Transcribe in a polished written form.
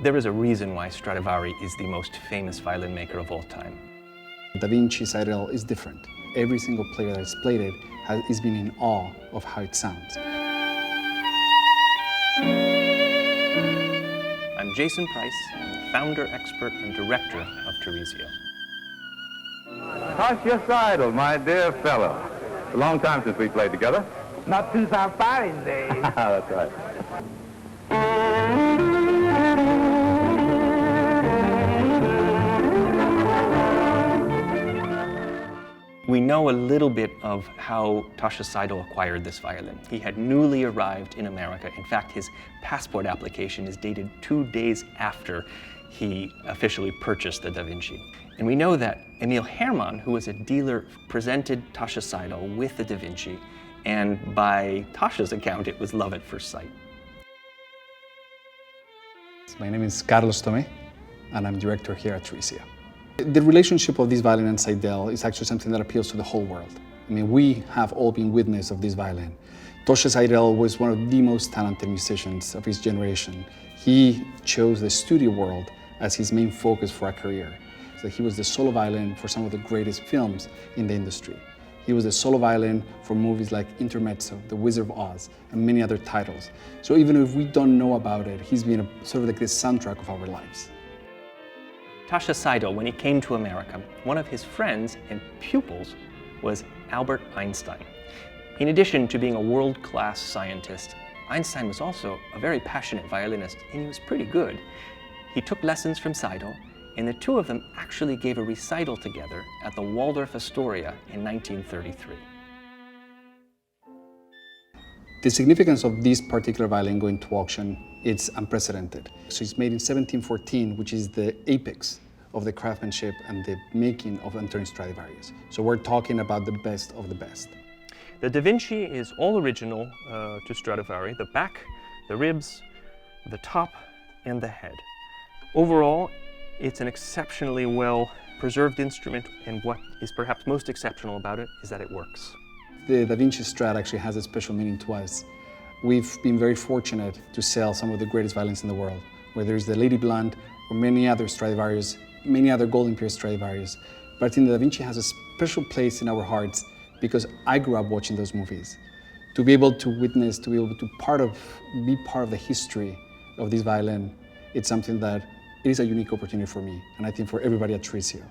There is a reason why Stradivari is the most famous violin maker of all time. Da Vinci Seidel is different. Every single player that has played it has been in awe of how it sounds. I'm Jason Price, founder, expert, and director of Tarisio. Toscha Seidel, my dear fellow. It's a long time since we played together. Not since our fighting days. That's right. We know a little bit of how Toscha Seidel acquired this violin. He had newly arrived in America. In fact, his passport application is dated 2 days after he officially purchased the Da Vinci. And we know that Emil Herrmann, who was a dealer, presented Toscha Seidel with the Da Vinci, and by Toscha's account, it was love at first sight. My name is Carlos Tomé, and I'm director here at Tarisio. The relationship of this violin and Seidel is actually something that appeals to the whole world. I mean, we have all been witness of this violin. Toscha Seidel was one of the most talented musicians of his generation. He chose the studio world as his main focus for a career. So he was the solo violin for some of the greatest films in the industry. He was the solo violin for movies like Intermezzo, The Wizard of Oz, and many other titles. So even if we don't know about it, he's been sort of like the soundtrack of our lives. Toscha Seidel, when he came to America, one of his friends and pupils was Albert Einstein. In addition to being a world-class scientist, Einstein was also a very passionate violinist, and he was pretty good. He took lessons from Seidel, and the two of them actually gave a recital together at the Waldorf Astoria in 1933. The significance of this particular violin going to auction, it's unprecedented. So it's made in 1714, which is the apex of the craftsmanship and the making of Antonio Stradivari. So we're talking about the best of the best. The Da Vinci is all original to Stradivari, the back, the ribs, the top, and the head. Overall, it's an exceptionally well-preserved instrument, and what is perhaps most exceptional about it is that it works. The Da Vinci Strat actually has a special meaning to us. We've been very fortunate to sell some of the greatest violins in the world, whether it's the Lady Blunt or many other Stradivarius, many other Golden Period Stradivarius. But I think the Da Vinci has a special place in our hearts because I grew up watching those movies. To be able to witness, to be able to be part of the history of this violin, it's something that it is a unique opportunity for me, and I think for everybody at Tarisio.